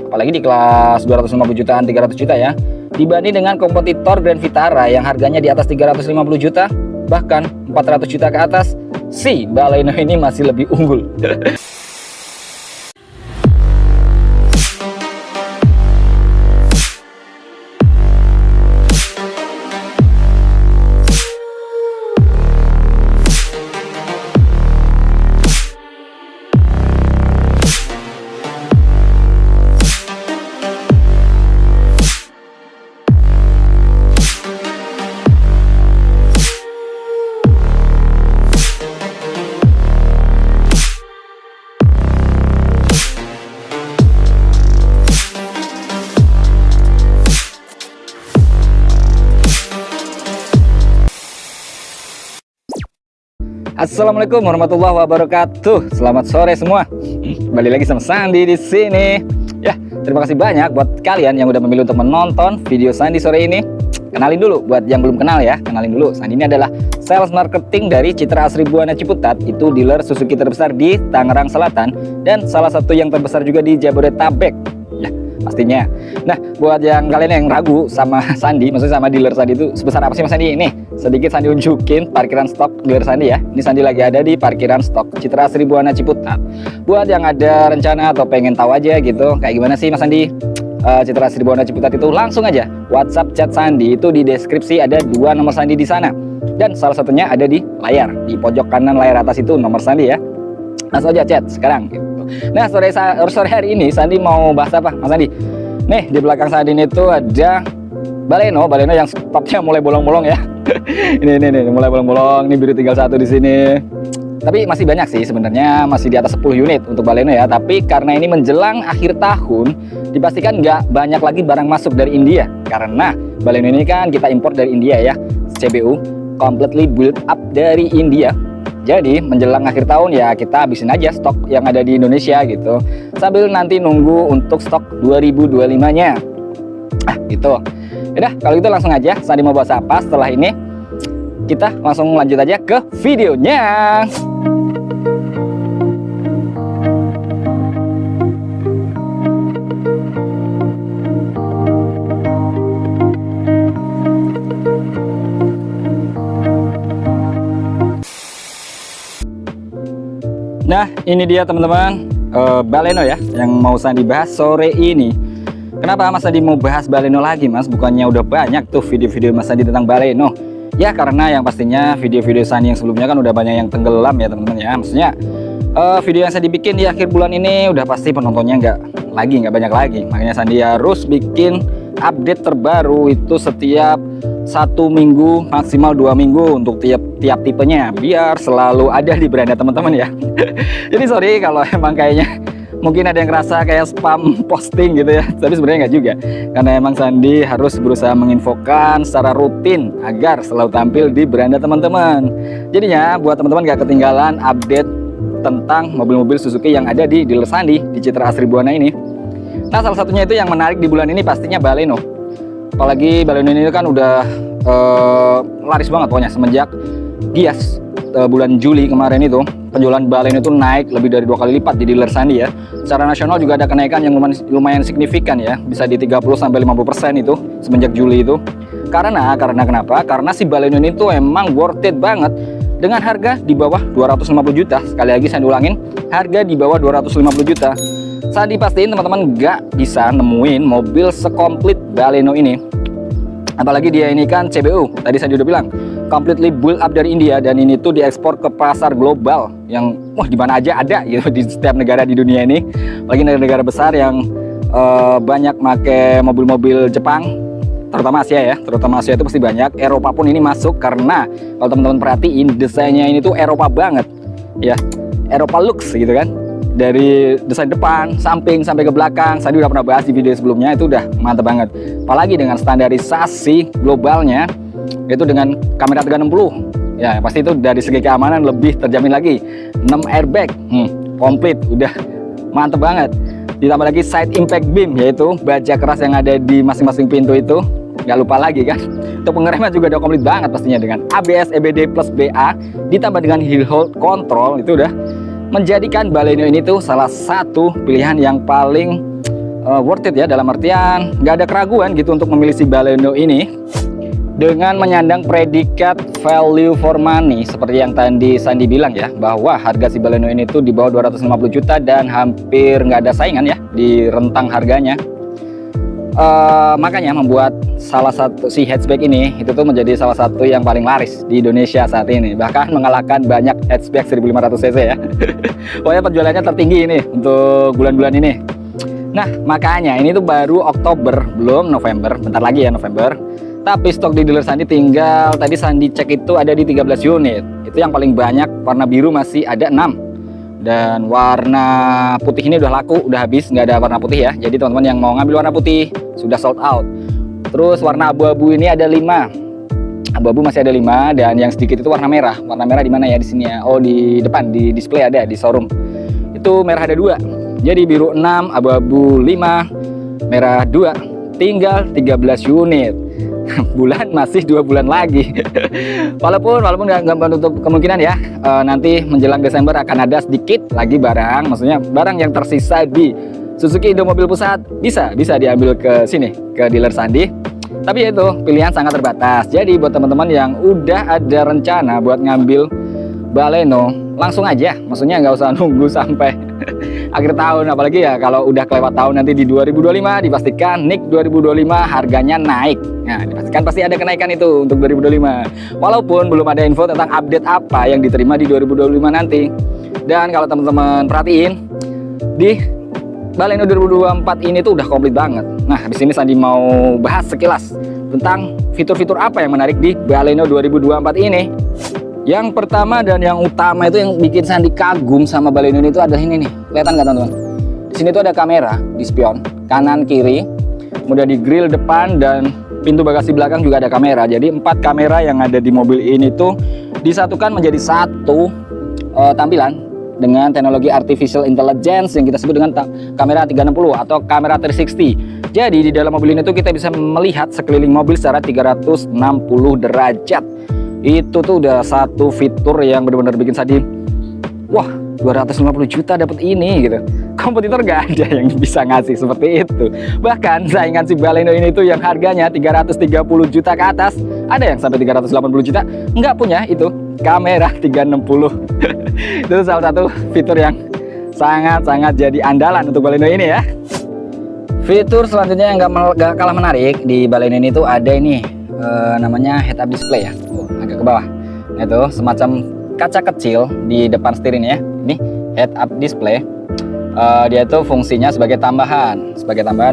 apalagi di kelas 250 jutaan, 300 juta ya, dibanding dengan kompetitor Grand Vitara yang harganya di atas 350 juta, bahkan 400 juta ke atas, si Baleno ini masih lebih unggul. Assalamualaikum warahmatullahi wabarakatuh. Selamat sore semua. Kembali lagi sama Sandi di sini. Ya, terima kasih banyak buat kalian yang udah memilih untuk menonton video Sandi sore ini. Kenalin dulu buat yang belum kenal ya. Kenalin dulu. Sandi ini adalah sales marketing dari Citra Asri Buana Ciputat. Itu dealer Suzuki terbesar di Tangerang Selatan dan salah satu yang terbesar juga di Jabodetabek. Ya, pastinya. Nah, buat yang kalian yang ragu sama Sandi, maksudnya sama dealer Sandi itu sebesar apa sih Mas Sandi? Nih, sedikit Sandi unjukin parkiran stok dealer Sandi ya. Ini Sandi lagi ada di parkiran stok Citra Asri Buana Ciputat. Buat yang ada rencana atau pengen tahu aja gitu, kayak gimana sih Mas Sandi Citra Asri Buana Ciputat itu, langsung aja WhatsApp chat Sandi. Itu di deskripsi ada 2 nomor Sandi di sana. Dan salah satunya ada di layar, di pojok kanan layar atas itu nomor Sandi ya. Langsung aja chat sekarang gitu. Nah, sore hari ini Sandi mau bahas apa Mas Sandi? Nih, di belakang Sandi ini tuh ada Baleno yang stopnya mulai bolong-bolong ya. ini mulai bolong-bolong, ini biru tinggal 1 di sini. Tapi masih banyak sih sebenarnya, masih di atas 10 unit untuk Baleno ya. Tapi karena ini menjelang akhir tahun, dipastikan nggak banyak lagi barang masuk dari India. Karena Baleno ini kan kita impor dari India ya, CBU, completely build up dari India. Jadi menjelang akhir tahun ya kita habisin aja stok yang ada di Indonesia gitu, sambil nanti nunggu untuk stok 2025-nya. Gitu. Udah, kalau gitu langsung aja Sandi mau bahas apa setelah ini. Kita langsung lanjut aja ke videonya. Nah, ini dia teman-teman, Baleno ya yang mau Sandi bahas sore ini. Kenapa Mas Sandi mau bahas Baleno lagi Mas? Bukannya udah banyak tuh video-video Mas Sandi tentang Baleno. Ya karena yang pastinya video-video Sandi yang sebelumnya kan udah banyak yang tenggelam ya teman-teman ya. Maksudnya video yang Sandi bikin di akhir bulan ini udah pasti penontonnya nggak banyak lagi. Makanya Sandi harus bikin update terbaru itu setiap 1 minggu maksimal 2 minggu untuk tiap tipenya, biar selalu ada di beranda teman-teman ya. Jadi sorry kalau emang kayaknya mungkin ada yang ngerasa kayak spam posting gitu ya, tapi sebenarnya nggak juga, karena emang Sandi harus berusaha menginfokan secara rutin agar selalu tampil di beranda teman-teman. Jadinya buat teman-teman nggak ketinggalan update tentang mobil-mobil Suzuki yang ada di dealer Sandi di Citra Asri Buana ini. Nah, salah satunya itu yang menarik di bulan ini pastinya Baleno. Apalagi Baleno ini kan udah laris banget pokoknya semenjak Gias bulan Juli kemarin itu. Penjualan Baleno itu naik lebih dari 2 kali lipat di dealer Sandi ya. Secara nasional juga ada kenaikan yang lumayan signifikan ya, bisa di 30-50% itu semenjak Juli itu. Karena kenapa? Karena si Baleno ini tuh emang worth it banget dengan harga di bawah 250 juta. Sekali lagi saya ulangin, harga di bawah 250 juta. Sandi pastiin teman-teman nggak bisa nemuin mobil sekomplit Baleno ini. Apalagi dia ini kan CBU, tadi saya udah bilang completely build up dari India, dan ini tuh diekspor ke pasar global yang di mana aja ada gitu, di setiap negara di dunia ini. Apalagi negara-negara besar yang banyak make mobil-mobil Jepang, terutama Asia ya, terutama Asia itu pasti banyak. Eropa pun ini masuk karena kalau teman-teman perhatiin desainnya ini tuh Eropa banget ya, Eropa looks gitu kan. Dari desain depan, samping, sampai ke belakang, Sandi udah pernah bahas di video sebelumnya, itu udah mantap banget. Apalagi dengan standarisasi globalnya, itu dengan kamera 360. Ya, pasti itu dari segi keamanan lebih terjamin lagi. 6 airbag, komplit, udah mantap banget. Ditambah lagi side impact beam, yaitu baja keras yang ada di masing-masing pintu itu. Nggak lupa lagi kan. Untuk pengereman juga udah komplit banget pastinya dengan ABS EBD plus BA, ditambah dengan hill hold control, itu udah menjadikan Baleno ini tuh salah satu pilihan yang paling worth it ya, dalam artian nggak ada keraguan gitu untuk memilih si Baleno ini dengan menyandang predikat value for money seperti yang tadi Sandi bilang ya, bahwa harga si Baleno ini tuh di bawah 250 juta dan hampir nggak ada saingan ya di rentang harganya. Makanya membuat salah satu si hatchback ini itu tuh menjadi salah satu yang paling laris di Indonesia saat ini, bahkan mengalahkan banyak hatchback 1500 cc ya. Pokoknya penjualannya tertinggi ini untuk bulan-bulan ini. Nah makanya ini tuh baru Oktober, belum November, bentar lagi ya November. Tapi stok di dealer Sandi tinggal, tadi Sandi cek itu ada di 13 unit. Itu yang paling banyak, warna biru masih ada 6. Dan warna putih ini udah laku, udah habis, nggak ada warna putih ya. Jadi teman-teman yang mau ngambil warna putih sudah sold out. Terus warna abu-abu ini ada 5. Abu-abu masih ada 5, dan yang sedikit itu warna merah. Warna merah di mana ya, di sini ya? Oh, di depan, di display ada, di showroom. Itu merah ada 2. Jadi biru 6, abu-abu 5, merah 2. Tinggal 13 unit. Bulan masih 2 bulan lagi. walaupun nggak menutup kemungkinan ya, nanti menjelang Desember akan ada sedikit lagi barang, maksudnya barang yang tersisa di Suzuki Indomobil Pusat bisa diambil ke sini, ke dealer Sandi. Tapi itu pilihan sangat terbatas. Jadi buat teman-teman yang udah ada rencana buat ngambil Baleno, langsung aja, maksudnya nggak usah nunggu sampai akhir tahun, apalagi ya kalau udah kelewat tahun nanti di 2025 dipastikan NIK 2025 harganya naik. Nah, dipastikan pasti ada kenaikan itu untuk 2025. Walaupun belum ada info tentang update apa yang diterima di 2025 nanti. Dan kalau teman-teman perhatiin di Baleno 2024 ini tuh udah komplit banget. Nah, di sini Sandi mau bahas sekilas tentang fitur-fitur apa yang menarik di Baleno 2024 ini. Yang pertama dan yang utama itu yang bikin Sandi kagum sama Baleno ini itu adalah ini nih. Kelihatan nggak teman-teman? Di sini tuh ada kamera di spion kanan kiri, kemudian di grill depan dan pintu bagasi belakang juga ada kamera. Jadi 4 kamera yang ada di mobil ini tuh disatukan menjadi satu tampilan dengan teknologi artificial intelligence yang kita sebut dengan kamera 360 atau kamera 360. Jadi di dalam mobil ini tuh kita bisa melihat sekeliling mobil secara 360 derajat. Itu tuh udah satu fitur yang benar-benar bikin Sandi, wah 250 juta dapat ini gitu. Kompetitor gak ada yang bisa ngasih seperti itu. Bahkan saingan si Baleno ini tuh yang harganya 330 juta ke atas, ada yang sampai 380 juta, nggak punya itu kamera 360. Itu salah satu fitur yang sangat-sangat jadi andalan untuk Baleno ini ya. Fitur selanjutnya yang gak kalah menarik di Baleno ini tuh ada ini namanya head up display ya. Agak ke bawah. Nah, itu semacam kaca kecil di depan setir ini ya. Ini head up display. Dia itu fungsinya sebagai tambahan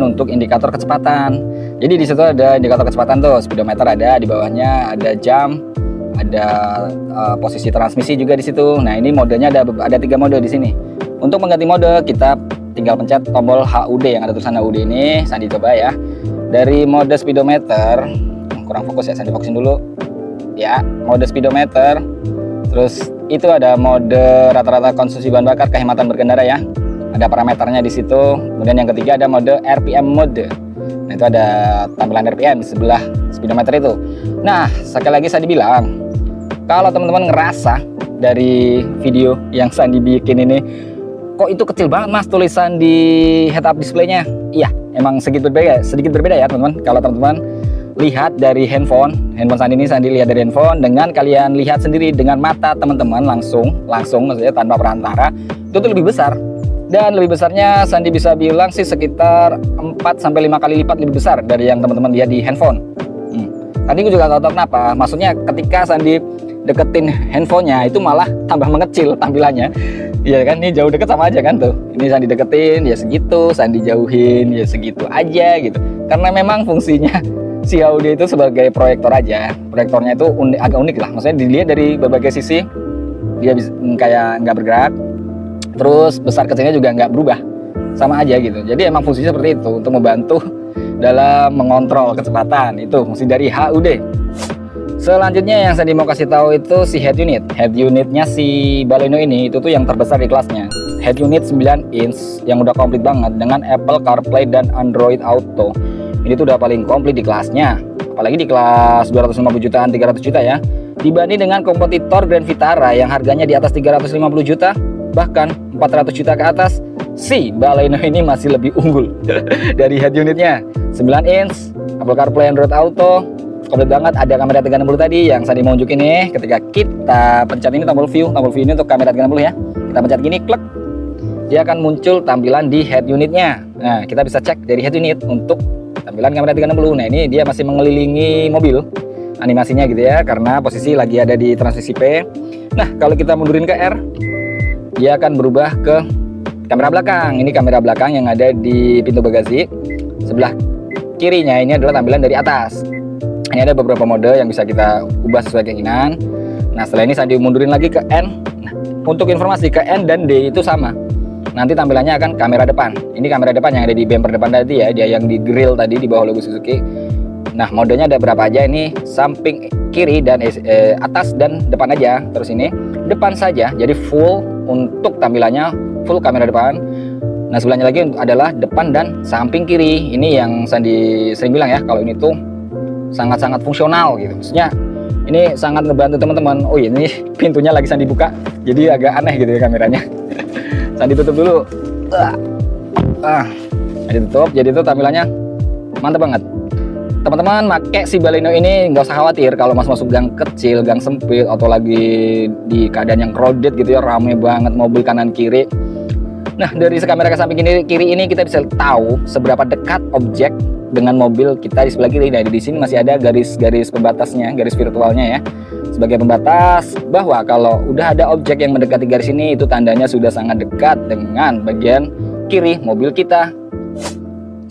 untuk indikator kecepatan. Jadi di situ ada indikator kecepatan tuh, speedometer ada, di bawahnya ada jam, ada posisi transmisi juga di situ. Nah, ini modenya ada 3 mode di sini. Untuk mengganti mode kita tinggal pencet tombol HUD yang ada tulisan HUD ini. Sandi coba ya. Dari mode speedometer, kurang fokus ya, Sandi fokusin dulu. Ya, mode speedometer. Terus itu ada mode rata-rata konsumsi bahan bakar, kehematan berkendara ya. Ada parameternya di situ. Kemudian yang ketiga ada mode RPM mode. Nah, itu ada tampilan RPM di sebelah speedometer itu. Nah, sekali lagi Sandi bilang, kalau teman-teman ngerasa dari video yang Sandi bikin ini, kok itu kecil banget mas tulisan di head up display-nya? Iya, emang sedikit berbeda ya teman-teman. Kalau teman-teman lihat dari handphone Sandi ini, Sandi lihat dari handphone, dengan kalian lihat sendiri dengan mata teman-teman langsung maksudnya tanpa perantara, itu tuh lebih besar. Dan lebih besarnya Sandi bisa bilang sih sekitar 4-5 kali lipat lebih besar dari yang teman-teman lihat di handphone. Tadi gue juga gak tahu kenapa, maksudnya ketika Sandi deketin handphonenya itu malah tambah mengecil tampilannya. Iya kan, ini jauh deket sama aja kan tuh. Ini Sandi deketin ya segitu, Sandi jauhin ya segitu aja gitu. Karena memang fungsinya si HUD itu sebagai proyektor aja. Proyektornya itu agak unik lah, maksudnya dilihat dari berbagai sisi dia bisa kayak nggak bergerak, terus besar kecilnya juga nggak berubah, sama aja gitu. Jadi emang fungsinya seperti itu untuk membantu dalam mengontrol kecepatan. Itu fungsi dari HUD. Selanjutnya yang Sandi mau kasih tahu itu si head unit. Head unitnya si Baleno ini itu tuh yang terbesar di kelasnya. Head unit 9 inch yang udah komplit banget dengan Apple CarPlay dan Android Auto. Ini tuh udah paling komplit di kelasnya, apalagi di kelas 250 jutaan, 300 juta ya, dibanding dengan kompetitor Grand Vitara yang harganya di atas 350 juta, bahkan 400 juta ke atas. si Baleno ini masih lebih unggul dari head unitnya. 9 inch, Apple CarPlay, Android Auto, komplit banget. Ada kamera 360 tadi yang saya mau unjukin nih. Ketika kita pencet ini tombol view ini untuk kamera 360 ya. Kita pencet gini, klik, dia akan muncul tampilan di head unitnya. Nah, kita bisa cek dari head unit untuk tampilan kamera 360. Nah, ini dia masih mengelilingi mobil animasinya gitu ya, karena posisi lagi ada di transmisi P. Nah, kalau kita mundurin ke R, dia akan berubah ke kamera belakang. Ini kamera belakang yang ada di pintu bagasi. Sebelah kirinya ini adalah tampilan dari atas. Ini ada beberapa mode yang bisa kita ubah sesuai keinginan. Nah, setelah ini saya mundurin lagi ke N. Nah, untuk informasi ke N dan D itu sama. Nanti tampilannya akan kamera depan. Ini kamera depan yang ada di bumper depan tadi ya, dia yang di grill tadi di bawah logo Suzuki. Nah, modenya ada berapa aja ini? Samping kiri dan atas dan depan aja. Terus ini depan saja, jadi full untuk tampilannya full kamera depan. Nah, sebelahnya lagi adalah depan dan samping kiri. Ini yang Sandi sering bilang ya, kalau ini tuh sangat-sangat fungsional gitu. Maksudnya ini sangat ngebantu teman-teman. Oh, ini pintunya lagi Sandi buka, jadi agak aneh gitu ya kameranya. Sandi tutup dulu. Ditutup, jadi itu tampilannya mantap banget. Teman-teman pakai si Baleno ini nggak usah khawatir kalau masuk gang kecil, gang sempit, atau lagi di keadaan yang crowded gitu ya, rame banget mobil kanan kiri. Nah, dari kamera ke samping kiri ini kita bisa tahu seberapa dekat objek dengan mobil kita di sebelah kiri. Nah, di sini masih ada garis-garis pembatasnya, garis virtualnya ya, sebagai pembatas bahwa kalau udah ada objek yang mendekati garis ini, itu tandanya sudah sangat dekat dengan bagian kiri mobil kita.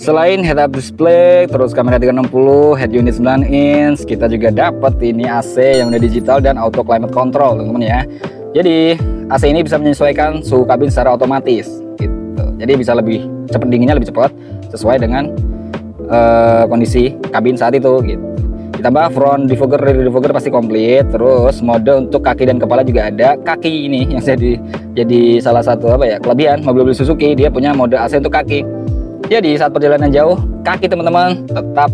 Selain head-up display, terus kamera 360, head unit 9 inch, kita juga dapat ini AC yang udah digital dan auto climate control, teman-teman ya. Jadi AC ini bisa menyesuaikan suhu kabin secara otomatis gitu. Jadi bisa lebih cepat, dinginnya lebih cepat sesuai dengan kondisi kabin saat itu gitu. Ditambah front defogger, rear defogger pasti komplit. Terus mode untuk kaki dan kepala juga ada. Kaki ini yang jadi salah satu kelebihan mobil-mobil Suzuki, dia punya mode AC untuk kaki. Jadi saat perjalanan jauh, kaki teman-teman tetap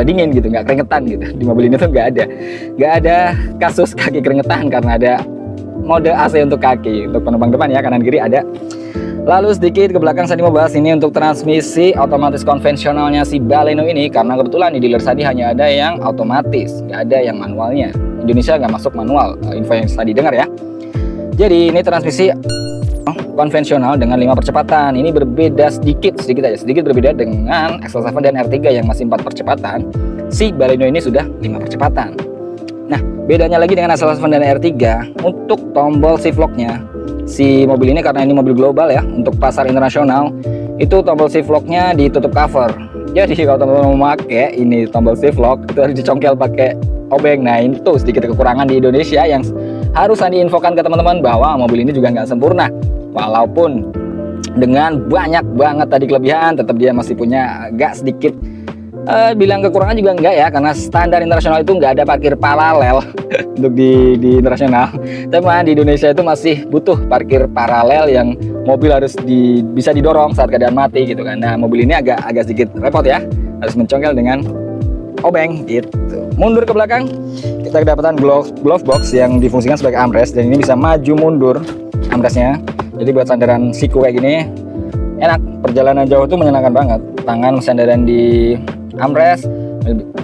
dingin gitu, nggak keringetan gitu. Di mobil ini tuh nggak ada kasus kaki keringetan karena ada mode AC untuk kaki. Untuk penumpang depan ya, kanan kiri ada. Lalu sedikit ke belakang Sandi mau bahas ini untuk transmisi otomatis konvensionalnya si Baleno ini, karena kebetulan di dealer Sandi hanya ada yang otomatis, nggak ada yang manualnya. Indonesia nggak masuk manual, info yang tadi dengar ya. Jadi ini transmisi konvensional dengan 5 percepatan. Ini berbeda sedikit berbeda dengan XL7 dan R3 yang masih 4 percepatan. Si Baleno ini sudah 5 percepatan. Nah, bedanya lagi dengan XL7 dan R3 untuk tombol shift lock-nya. Si mobil ini karena ini mobil global ya, untuk pasar internasional, itu tombol shift lock-nya ditutup cover. Jadi kalau teman-teman mau pakai ini tombol shift lock, itu harus dicongkel pakai obeng. Nah, itu sedikit kekurangan di Indonesia yang harus diinfokan ke teman-teman bahwa mobil ini juga nggak sempurna. Walaupun dengan banyak banget tadi kelebihan, tetap dia masih punya agak sedikit bilang kekurangan juga enggak ya, karena standar internasional itu nggak ada parkir paralel untuk di internasional. Teman di Indonesia itu masih butuh parkir paralel yang mobil harus bisa didorong saat keadaan mati gitu kan. Nah, mobil ini agak sedikit repot ya, harus mencongkel dengan obeng gitu. Mundur ke belakang, kita kedapatan glove box yang difungsikan sebagai armrest, dan ini bisa maju mundur armrestnya. Jadi buat sandaran siku kayak gini enak, perjalanan jauh itu menyenangkan banget. Tangan sandaran di armrest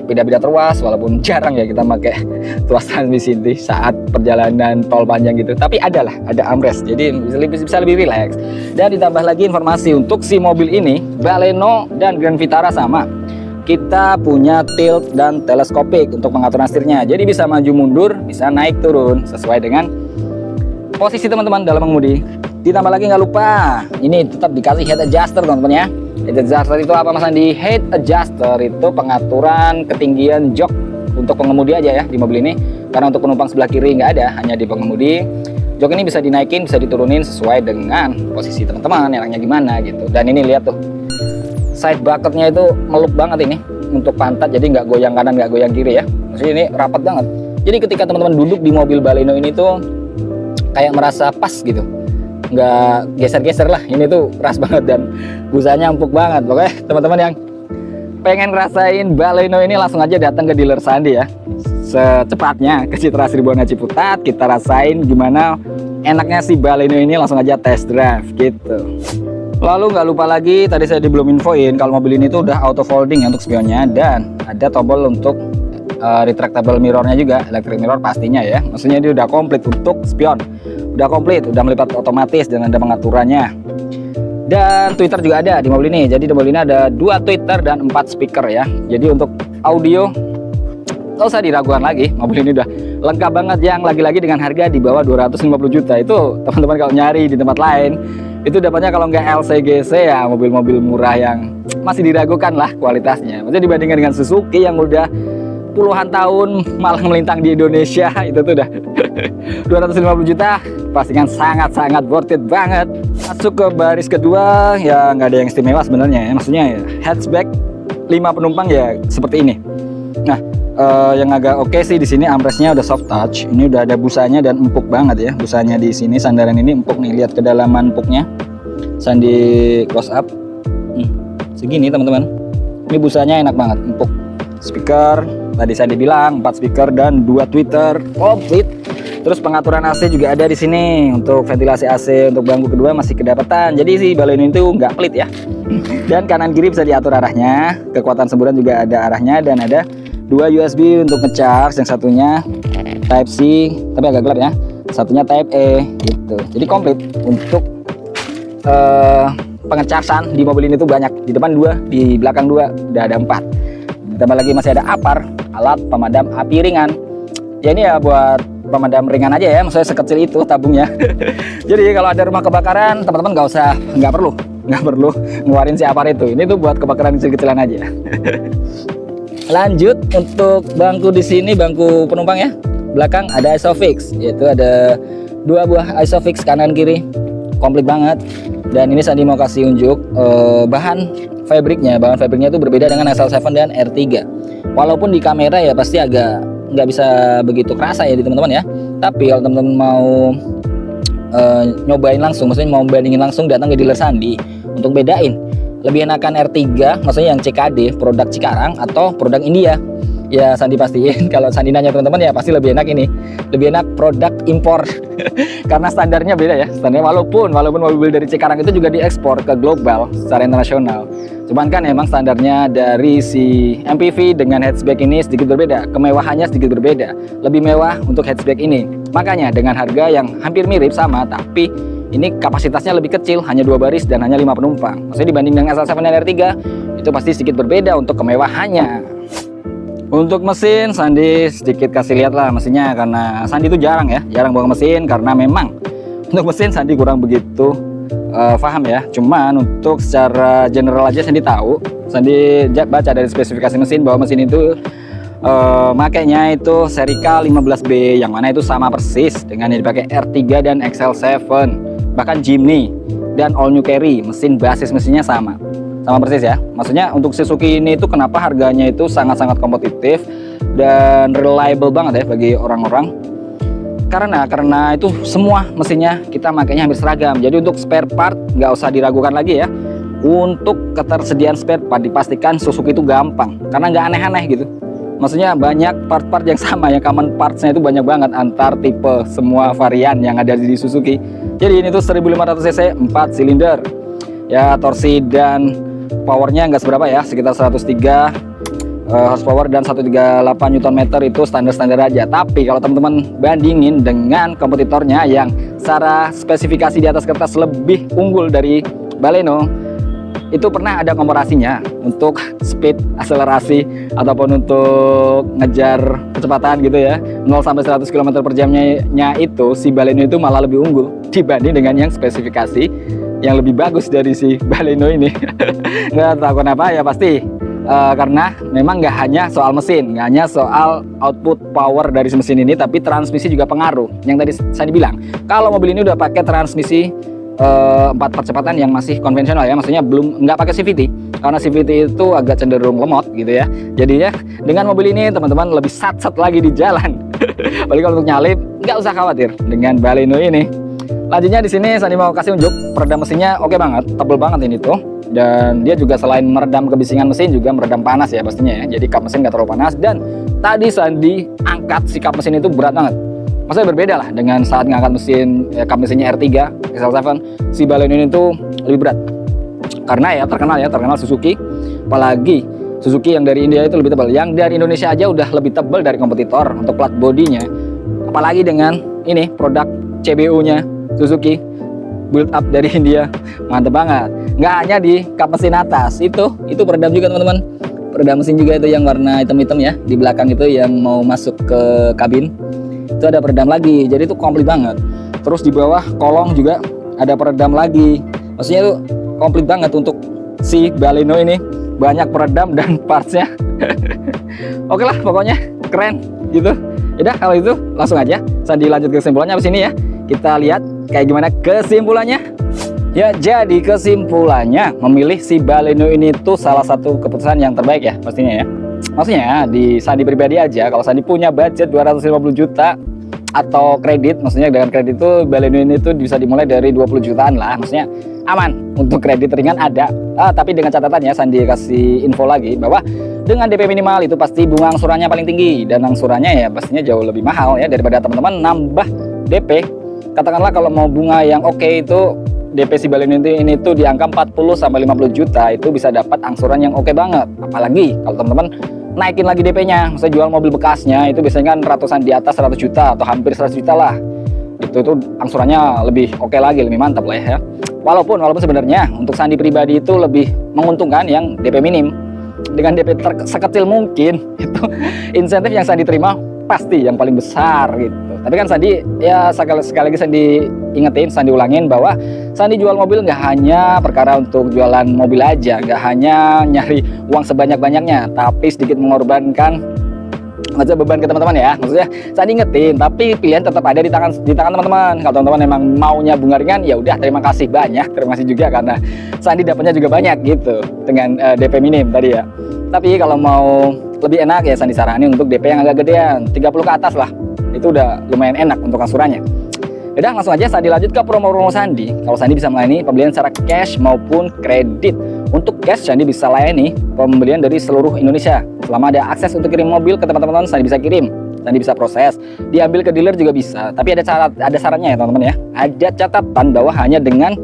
beda-beda ruas, walaupun jarang ya kita pakai tuas transmisi di saat perjalanan tol panjang gitu. Tapi ada armrest, jadi bisa lebih rileks. Dan ditambah lagi informasi untuk si mobil ini, Baleno dan Grand Vitara sama. Kita punya tilt dan teleskopik untuk pengaturan setirnya. Jadi bisa maju mundur, bisa naik turun sesuai dengan posisi teman-teman dalam mengemudi. Ditambah lagi nggak lupa, ini tetap dikasih head adjuster teman-teman ya. Head adjuster itu apa Mas Andi? Head adjuster itu pengaturan ketinggian jok untuk pengemudi aja ya di mobil ini. Karena untuk penumpang sebelah kiri nggak ada, hanya di pengemudi. Jok ini bisa dinaikin, bisa diturunin sesuai dengan posisi teman-teman, enaknya gimana gitu. Dan ini lihat tuh, side bucketnya itu meluk banget ini untuk pantat, jadi nggak goyang kanan nggak goyang kiri ya. Maksudnya ini rapat banget. Jadi ketika teman-teman duduk di mobil Baleno ini tuh kayak merasa pas gitu, nggak geser-geser lah. Ini tuh keras banget dan busanya empuk banget. Pokoknya teman-teman yang pengen ngerasain Baleno ini langsung aja datang ke dealer Sandi ya, secepatnya ke Citra Seribuan Ciputat. Kita rasain gimana enaknya si Baleno ini langsung aja test drive gitu. Lalu nggak lupa lagi, tadi saya belum infoin kalau mobil ini tuh udah auto folding ya untuk spionnya, dan ada tombol untuk retractable mirrornya juga, electric mirror pastinya ya. Maksudnya dia udah komplit untuk spion, udah komplit, udah melipat otomatis dan ada pengaturannya. Dan tweeter juga ada di mobil ini. Jadi di mobil ini ada 2 tweeter dan 4 speaker ya. Jadi untuk audio nggak usah diragukan lagi, mobil ini udah lengkap banget, yang lagi-lagi dengan harga di bawah 250 juta. Itu teman-teman kalau nyari di tempat lain itu dapatnya kalau nggak LCGC ya mobil-mobil murah yang masih diragukan lah kualitasnya. Maksudnya dibandingkan dengan Suzuki yang udah puluhan tahun malah melintang di Indonesia, itu tuh udah 250 juta pastikan sangat-sangat worth it banget. Masuk ke baris kedua ya nggak ada yang istimewa sebenarnya ya, maksudnya ya, hatchback 5 penumpang ya seperti ini. Nah yang agak oke sih di sini armrestnya udah soft touch, ini udah ada busanya dan empuk banget ya busanya di sini. Sandaran ini empuk nih, lihat kedalaman empuknya. Sandi close up segini teman-teman, ini busanya enak banget, empuk. Speaker tadi saya bilang 4 speaker dan 2 tweeter komplit. Terus pengaturan AC juga ada di sini, untuk ventilasi AC untuk bangku kedua masih kedapatan. Jadi si Baleno itu nggak pelit ya. Dan kanan kiri bisa diatur arahnya, kekuatan semburan juga ada arahnya, dan ada 2 USB untuk ngecharge, yang satunya Type C tapi agak gelap ya, satunya Type E gitu. Jadi komplit untuk pengecasan di mobil ini tuh banyak, di depan 2, di belakang 2, udah ada 4. Ditambah lagi masih ada APAR, alat pemadam api ringan. Ya ini ya buat pemadam ringan aja ya, maksudnya sekecil itu tabungnya. Jadi kalau ada rumah kebakaran teman-teman nggak perlu ngeluarin si APAR itu. Ini tuh buat kebakaran kecil-kecilan aja. Lanjut untuk bangku di sini, bangku penumpang ya. Belakang ada Isofix, yaitu ada 2 buah Isofix kanan kiri, komplit banget. Dan ini Sandi mau kasih unjuk bahan fabriknya itu berbeda dengan SL7 dan R3. Walaupun di kamera ya pasti agak nggak bisa begitu kerasa ya di teman-teman ya. Tapi kalau teman-teman mau nyobain langsung, maksudnya mau bandingin langsung, datang ke dealer Sandi untuk bedain lebih enakan R3, maksudnya yang CKD produk Cikarang atau produk India. Ya Sandi pastiin kalau Sandi nanya teman-teman ya pasti lebih enak ini, lebih enak produk impor. Karena standarnya beda ya, standarnya walaupun mobil dari Cikarang itu juga diekspor ke global secara internasional. Cuman kan emang standarnya dari si MPV dengan hatchback ini sedikit berbeda, kemewahannya sedikit berbeda, lebih mewah untuk hatchback ini. Makanya dengan harga yang hampir mirip sama, tapi ini kapasitasnya lebih kecil, hanya 2 baris dan hanya 5 penumpang. Maksudnya dibanding dengan SL7 dan R3 itu pasti sedikit berbeda untuk kemewahannya. Untuk mesin Sandi sedikit kasih lihat lah mesinnya, karena Sandi itu jarang bawa mesin, karena memang untuk mesin Sandi kurang begitu paham ya. Cuman untuk secara general aja Sandi tahu, Sandi baca dari spesifikasi mesin bahwa mesin itu makanya itu seri K15B, yang mana itu sama persis dengan yang dipakai R3 dan XL7, bahkan Jimny dan All New Carry. Mesin basis mesinnya sama persis ya. Maksudnya untuk Suzuki ini itu kenapa harganya itu sangat-sangat kompetitif dan reliable banget ya bagi orang-orang, karena itu semua mesinnya kita makanya hampir seragam. Jadi untuk spare part nggak usah diragukan lagi ya. Untuk ketersediaan spare part dipastikan Suzuki itu gampang, karena nggak aneh-aneh gitu. Maksudnya banyak part-part yang sama, yang common partsnya itu banyak banget antar tipe semua varian yang ada di Suzuki. Jadi ini tuh 1500 cc 4 silinder ya, torsi dan powernya nggak seberapa ya, sekitar 103 horsepower dan 138 Nm, itu standar-standar aja. Tapi kalau teman-teman bandingin dengan kompetitornya yang secara spesifikasi di atas kertas lebih unggul dari Baleno, itu pernah ada komparasinya untuk speed, akselerasi, ataupun untuk ngejar kecepatan gitu ya, 0 sampai 100 km per jamnya itu si Baleno itu malah lebih unggul dibanding dengan yang spesifikasi yang lebih bagus dari si Baleno ini. Nggak tahu kenapa ya, pasti karena memang nggak hanya soal mesin, nggak hanya soal output power dari mesin ini, tapi transmisi juga pengaruh. Yang tadi saya bilang, kalau mobil ini udah pakai transmisi 4 percepatan yang masih konvensional ya, maksudnya nggak pakai CVT, karena CVT itu agak cenderung lemot gitu ya. Jadi ya dengan mobil ini teman-teman lebih sat-sat lagi di jalan. Apalagi kalau untuk nyalip nggak usah khawatir dengan Baleno ini. Lanjutnya di sini Sandi mau kasih unjuk peredam mesinnya, oke banget, tebel banget ini tuh. Dan dia juga selain meredam kebisingan mesin juga meredam panas ya pastinya ya. Jadi kap mesin nggak terlalu panas. Dan tadi Sandi angkat si kap mesin itu berat banget. maksudnya berbeda lah dengan saat ngangkat mesin kap mesinnya R3 XL7. Si Baleno ini tuh lebih berat karena terkenal Suzuki, apalagi Suzuki yang dari India itu lebih tebal, yang dari Indonesia aja udah lebih tebal dari kompetitor untuk plat bodinya, apalagi dengan ini produk CBU nya Suzuki build up dari India, mantep banget. Nggak hanya di kap mesin atas, itu peredam juga teman-teman, peredam mesin juga itu yang warna hitam-hitam ya, di belakang itu yang mau masuk ke kabin itu ada peredam lagi, jadi itu komplit banget. Terus di bawah kolong juga ada peredam lagi, maksudnya itu komplit banget untuk si Baleno ini, banyak peredam dan partsnya. Oke lah, pokoknya keren gitu. Yaudah kalau itu langsung aja Sandi lanjut ke kesimpulannya abis ini ya. Kita lihat kayak gimana kesimpulannya. Ya, jadi kesimpulannya memilih si Baleno ini tuh salah satu keputusan yang terbaik ya pastinya ya. Maksudnya di Sandi pribadi aja, kalau Sandi punya budget 250 juta atau kredit, maksudnya dengan kredit itu Baleno ini tuh bisa dimulai dari 20 jutaan lah, maksudnya aman untuk kredit ringan ada. Tapi dengan catatannya Sandi kasih info lagi bahwa dengan DP minimal itu pasti bunga angsurannya paling tinggi, dan angsurannya ya pastinya jauh lebih mahal ya daripada teman-teman nambah DP. Katakanlah kalau mau bunga yang oke itu DP si Baleno ini tuh di angka 40 sampai 50 juta itu bisa dapat angsuran yang oke banget. Apalagi kalau teman-teman naikin lagi DP-nya, misalnya jual mobil bekasnya itu biasanya kan ratusan di atas 100 juta atau hampir 100 juta lah. Itu angsurannya lebih oke lagi, lebih mantap lah ya. Walaupun sebenarnya untuk Sandi pribadi itu lebih menguntungkan yang DP minim. Dengan DP sekecil mungkin itu insentif yang Sandi terima pasti yang paling besar gitu. Tapi kan Sandi ya sekali lagi Sandi ingetin, Sandi ulangin bahwa Sandi jual mobil nggak hanya perkara untuk jualan mobil aja, nggak hanya nyari uang sebanyak-banyaknya, tapi sedikit mengorbankan maksudnya beban ke teman-teman ya. Maksudnya Sandi ingetin, tapi pilihan tetap ada di tangan teman-teman. Kalau teman-teman emang maunya bunga ringan, ya udah terima kasih banyak, terima kasih juga karena Sandi dapatnya juga banyak gitu dengan DP minim tadi ya. Tapi kalau mau lebih enak ya Sandi saranin untuk DP yang agak gedean, 30 ke atas lah. Itu udah lumayan enak untuk angsurannya. Udah langsung aja Sandi lanjut ke promo-promo Sandi. Kalau Sandi bisa melayani pembelian secara cash maupun kredit. Untuk cash Sandi bisa layani pembelian dari seluruh Indonesia. Selama ada akses untuk kirim mobil ke teman-teman, Sandi bisa kirim. Sandi bisa proses. Diambil ke dealer juga bisa. Tapi ada syaratnya ya teman-teman ya. Ada catatan bahwa hanya dengan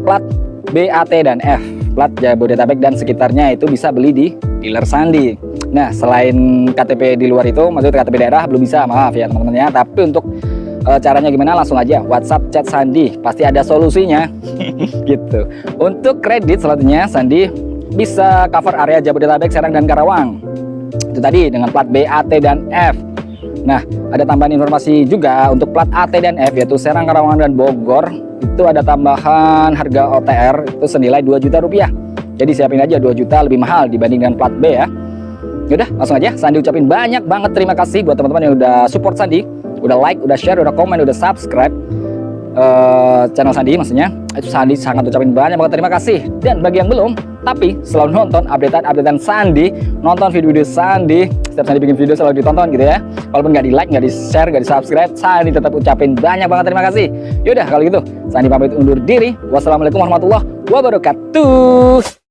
plat B, A, T, dan F, plat Jabodetabek dan sekitarnya itu bisa beli di dealer Sandi. Nah, selain KTP di luar itu, maksudnya KTP daerah belum bisa, maaf ya teman-teman ya. Tapi untuk caranya gimana, langsung aja WhatsApp chat Sandi, pasti ada solusinya. Gitu. Untuk kredit selanjutnya Sandi bisa cover area Jabodetabek, Serang, dan Karawang. Itu tadi dengan plat B, A, T, dan F. Nah, ada tambahan informasi juga untuk plat A, T, dan F, yaitu Serang, Karawang, dan Bogor. Itu ada tambahan harga OTR itu senilai 2 juta rupiah. Jadi siapin aja 2 juta lebih mahal dibandingkan plat B ya. Yaudah langsung aja Sandi ucapin banyak banget terima kasih buat teman-teman yang udah support Sandi, udah like, udah share, udah komen, udah subscribe channel Sandi maksudnya. Itu Sandi sangat ucapin banyak banget terima kasih. Dan bagi yang belum tapi selalu nonton updatean Sandi, nonton video-video Sandi, setiap Sandi bikin video selalu ditonton gitu ya. Walaupun nggak di like, nggak di share, nggak di subscribe, Sandi tetap ucapin banyak banget terima kasih. Yaudah kalau gitu Sandi pamit undur diri. Wassalamualaikum warahmatullahi wabarakatuh.